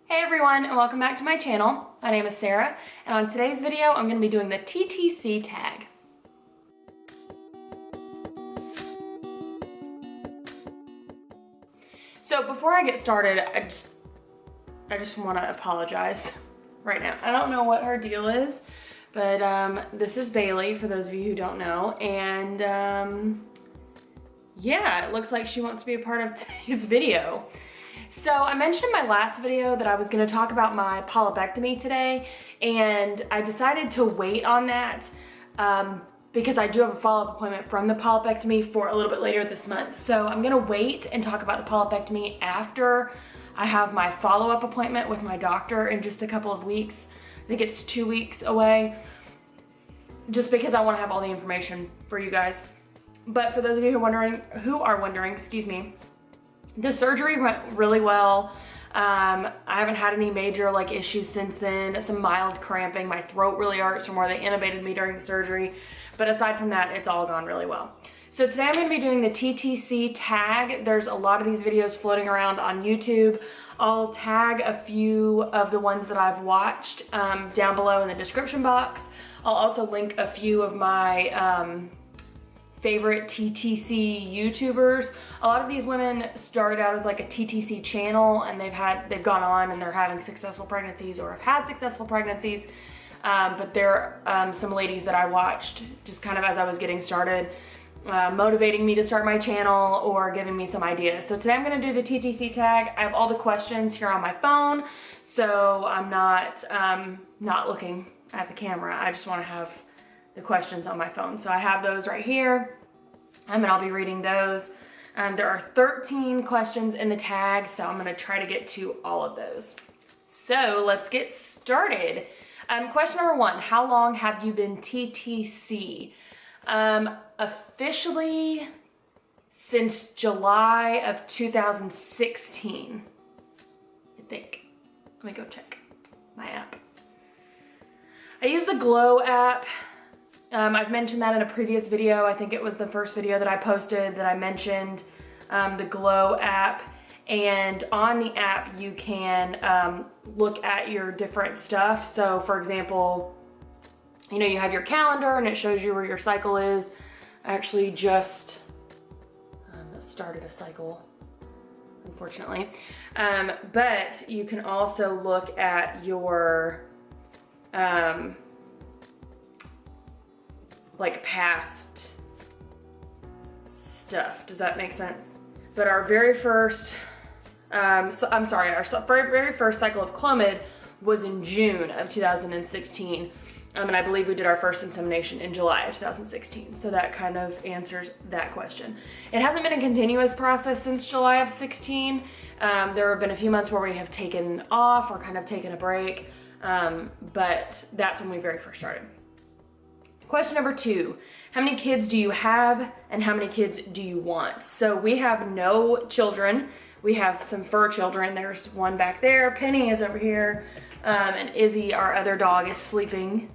Hey everyone, and welcome back to my channel. My name is Sarah, and on today's video, I'm going to be doing the TTC tag. So before I get started, I just want to apologize right now. I don't know what her deal is, but this is Bailey, for those of you who don't know, and yeah, it looks like she wants to be a part of today's video. So I mentioned in my last video that I was going to talk about my polypectomy today, and I decided to wait on that because I do have a follow-up appointment from the polypectomy for a little bit later this month. So I'm going to wait and talk about the polypectomy after I have my follow-up appointment with my doctor in just a couple of weeks. I think it's 2 weeks away, just because I want to have all the information for you guys. But for those of you who are wondering, excuse me, the surgery went really well. I haven't had any major issues since then. Some mild cramping. My throat really hurts from where they intubated me during the surgery. But aside from that, it's all gone really well. So today I'm going to be doing the TTC tag. There's a lot of these videos floating around on YouTube. I'll tag a few of the ones that I've watched down below in the description box. I'll also link a few of my favorite TTC YouTubers. A lot of these women started out as a TTC channel, and they've gone on and they're having successful pregnancies or have had successful pregnancies. But there are some ladies that I watched just kind of as I was getting started, motivating me to start my channel or giving me some ideas. So today I'm going to do the TTC tag. I have all the questions here on my phone, so I'm not looking at the camera. I just want to have the questions on my phone. So I have those right here, and I'll be reading those. There are 13 questions in the tag, so I'm going to try to get to all of those. So let's get started. Question number 1, how long have you been TTC? Officially since July of 2016, I think. Let me go check my app. I use the Glow app. I've mentioned that in a previous video. I think it was the first video that I posted that I mentioned the Glow app. And on the app, you can look at your different stuff. So for example, you have your calendar and it shows you where your cycle is. I actually just started a cycle, unfortunately. But you can also look at your past stuff. Does that make sense? But our very first, our very first cycle of Clomid was in June of 2016. And I believe we did our first insemination in July of 2016. So that kind of answers that question. It hasn't been a continuous process since July of 16. There have been a few months where we have taken off or kind of taken a break. But that's when we very first started. Question number 2, how many kids do you have and how many kids do you want? So we have no children. We have some fur children. There's one back there. Penny is over here. And Izzy, our other dog, is sleeping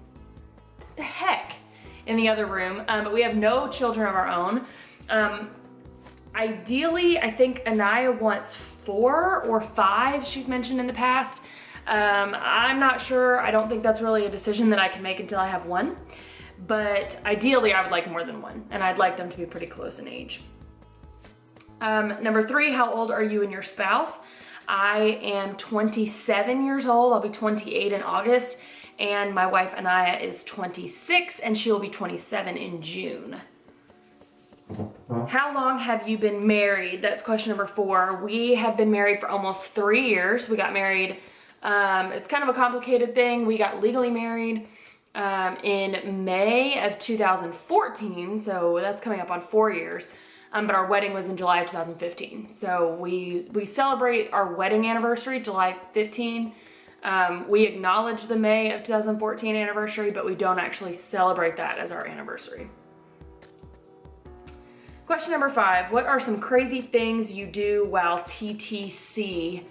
the heck in the other room. But we have no children of our own. Ideally, I think Anaya wants 4 or 5, she's mentioned in the past. I'm not sure. I don't think that's really a decision that I can make until I have one. But ideally, I would like more than 1, and I'd like them to be pretty close in age. Number 3, how old are you and your spouse? I am 27 years old. I'll be 28 in August, and my wife Anaya is 26, and she'll be 27 in June. How long have you been married? That's question number 4. We have been married for almost 3 years. We got married, it's kind of a complicated thing. We got legally married in May of 2014, so that's coming up on 4 years. But our wedding was in July of 2015. So we celebrate our wedding anniversary, July 15. We acknowledge the May of 2014 anniversary, but we don't actually celebrate that as our anniversary. Question number 5, what are some crazy things you do while TTC?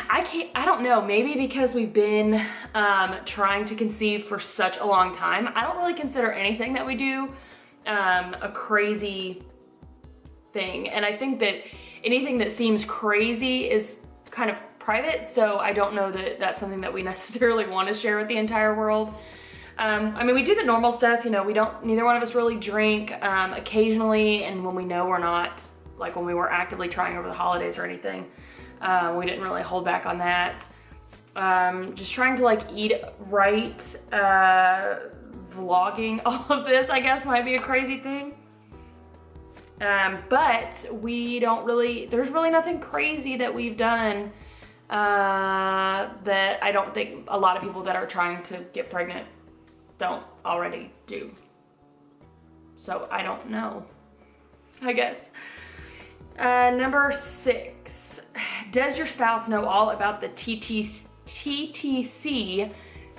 I don't know, maybe because we've been trying to conceive for such a long time. I don't really consider anything that we do a crazy thing. And I think that anything that seems crazy is kind of private, so I don't know that that's something that we necessarily want to share with the entire world. I mean, we do the normal stuff, you know, neither one of us really drink, occasionally, and when we know we're not, like when we were actively trying over the holidays or anything, we didn't really hold back on that. Just trying to like eat right, vlogging all of this, I guess, might be a crazy thing. But there's really nothing crazy that we've done, that I don't think a lot of people that are trying to get pregnant don't already do. So I don't know, I guess. Number 6, does your spouse know all about the TTC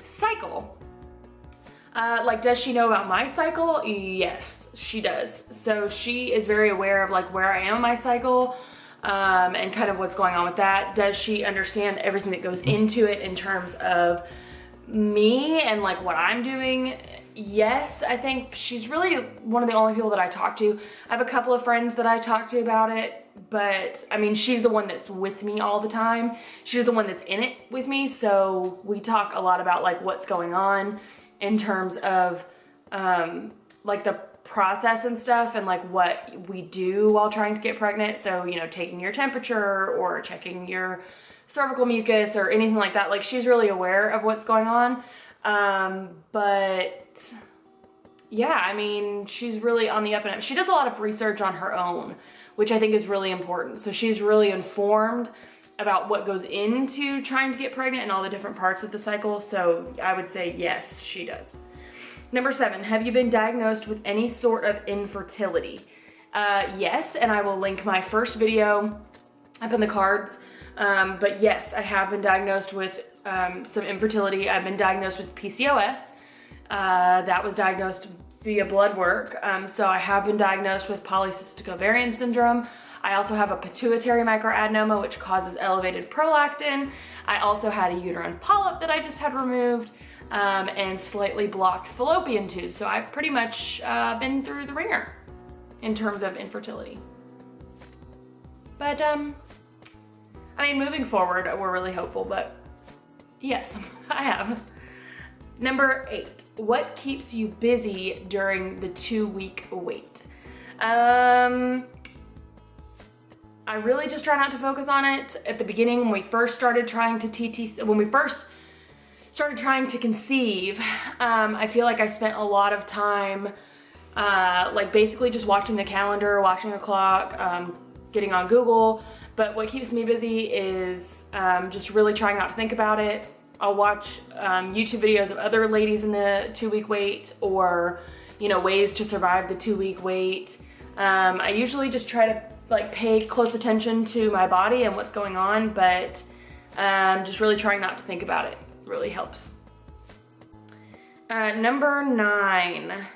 cycle? Like, does she know about my cycle? Yes, she does. So she is very aware of like where I am in my cycle, and kind of what's going on with that. Does she understand everything that goes into it in terms of me and like what I'm doing? Yes, I think she's really one of the only people that I talk to. I have a couple of friends that I talk to about it, but I mean, she's the one that's with me all the time. She's the one that's in it with me. So we talk a lot about like what's going on in terms of like the process and stuff, and like what we do while trying to get pregnant. So, you know, taking your temperature or checking your cervical mucus or anything like that. Like, she's really aware of what's going on. But yeah, I mean, she's really on the up and up. She does a lot of research on her own, which I think is really important. So she's really informed about what goes into trying to get pregnant and all the different parts of the cycle. So I would say yes, she does. Number 7, have you been diagnosed with any sort of infertility? Yes, and I will link my first video up in the cards. But yes, I have been diagnosed with some infertility. I've been diagnosed with PCOS. That was diagnosed via blood work. So I have been diagnosed with polycystic ovarian syndrome. I also have a pituitary microadenoma, which causes elevated prolactin. I also had a uterine polyp that I just had removed, and slightly blocked fallopian tubes. So I've pretty much been through the ringer in terms of infertility. But I mean, moving forward, we're really hopeful, but yes, I have. Number 8, what keeps you busy during the 2-week wait? I really just try not to focus on it. At the beginning, when we first started trying to conceive, I feel like I spent a lot of time, like basically just watching the calendar, watching the clock, getting on Google. But what keeps me busy is just really trying not to think about it. I'll watch YouTube videos of other ladies in the 2-week wait, or, you know, ways to survive the 2-week wait. I usually just try to like pay close attention to my body and what's going on, but just really trying not to think about it really helps. Number 9,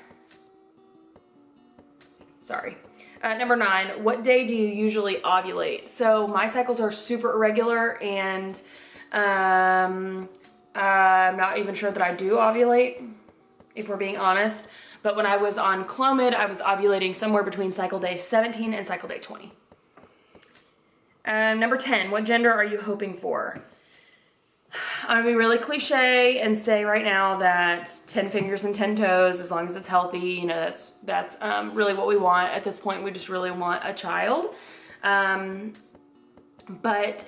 what day do you usually ovulate? So my cycles are super irregular, and I'm not even sure that I do ovulate, if we're being honest. But when I was on Clomid, I was ovulating somewhere between cycle day 17 and cycle day 20. Number 10, what gender are you hoping for? I'm gonna be really cliche and say right now that 10 fingers and 10 toes, as long as it's healthy, you know, that's really what we want. At this point, we just really want a child. But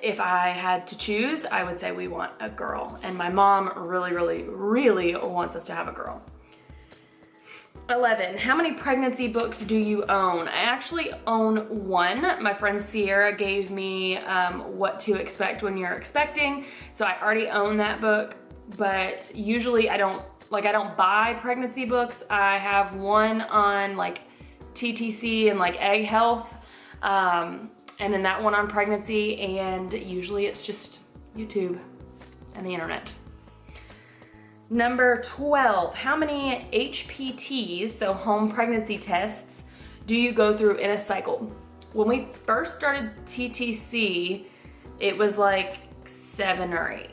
if I had to choose, I would say we want a girl. And my mom really, really, really wants us to have a girl. 11, how many pregnancy books do you own? I actually own one. My friend Sierra gave me What to Expect When You're Expecting. So I already own that book, but usually I don't buy pregnancy books. I have one on like TTC and like egg health, and then that one on pregnancy, and usually it's just YouTube and the internet. Number 12, how many HPTs, so home pregnancy tests, do you go through in a cycle? When we first started TTC, it was like 7 or 8.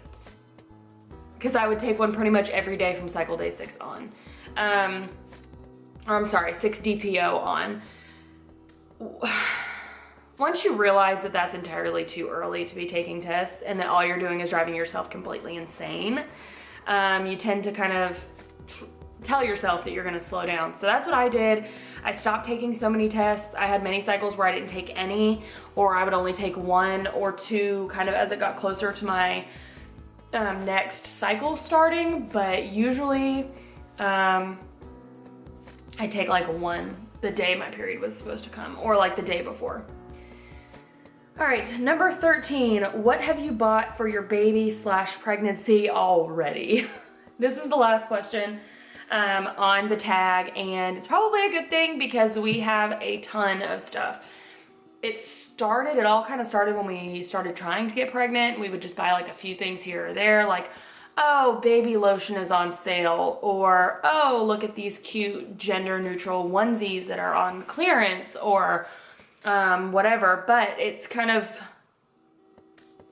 Because I would take one pretty much every day from cycle day 6 on. 6 DPO on. once you realize that that's entirely too early to be taking tests and that all you're doing is driving yourself completely insane, you tend to kind of tell yourself that you're gonna slow down. So that's what I did. I stopped taking so many tests. I had many cycles where I didn't take any, or I would only take 1 or 2 kind of as it got closer to my next cycle starting. But usually I take like 1 the day my period was supposed to come, or like the day before. All right, number 13, what have you bought for your baby/pregnancy already? This is the last question on the tag, and it's probably a good thing because we have a ton of stuff. It all kind of started when we started trying to get pregnant. We would just buy like a few things here or there, like, oh, baby lotion is on sale, or oh, look at these cute gender neutral onesies that are on clearance, or whatever. But it's kind of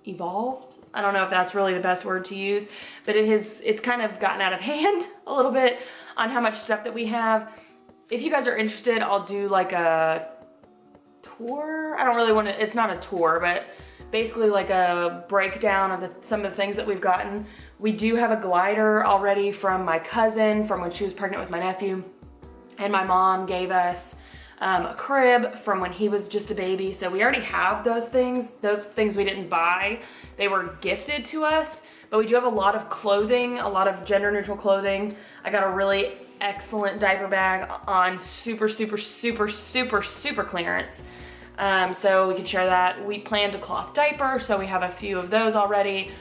evolved. I don't know if that's really the best word to use, but it's kind of gotten out of hand a little bit on how much stuff that we have. If you guys are interested, I'll do like a tour. I don't really want to, it's not a tour, but basically like a breakdown of some of the things that we've gotten. We do have a glider already from my cousin from when she was pregnant with my nephew, and my mom gave us a crib from when he was just a baby. So we already have those things we didn't buy. They were gifted to us, but we do have a lot of clothing, a lot of gender neutral clothing. I got a really excellent diaper bag on super clearance. So we can share that. We planned a cloth diaper, so we have a few of those already.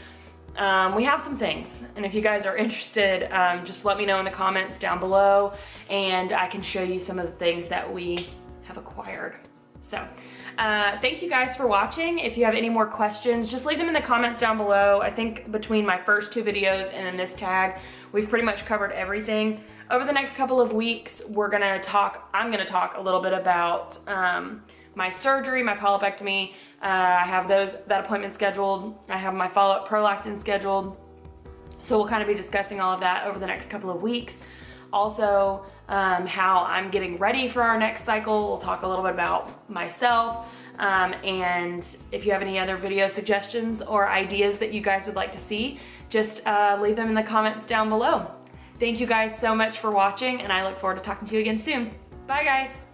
We have some things, and if you guys are interested, just let me know in the comments down below, and I can show you some of the things that we have acquired. So thank you guys for watching. If you have any more questions, just leave them in the comments down below. I think between my first 2 videos and then this tag, we've pretty much covered everything. Over the next couple of weeks, I'm gonna talk a little bit about my surgery, my polypectomy. I have that appointment scheduled. I have my follow-up prolactin scheduled. So we'll kind of be discussing all of that over the next couple of weeks. Also, how I'm getting ready for our next cycle. We'll talk a little bit about myself. And if you have any other video suggestions or ideas that you guys would like to see, just leave them in the comments down below. Thank you guys so much for watching, and I look forward to talking to you again soon. Bye guys.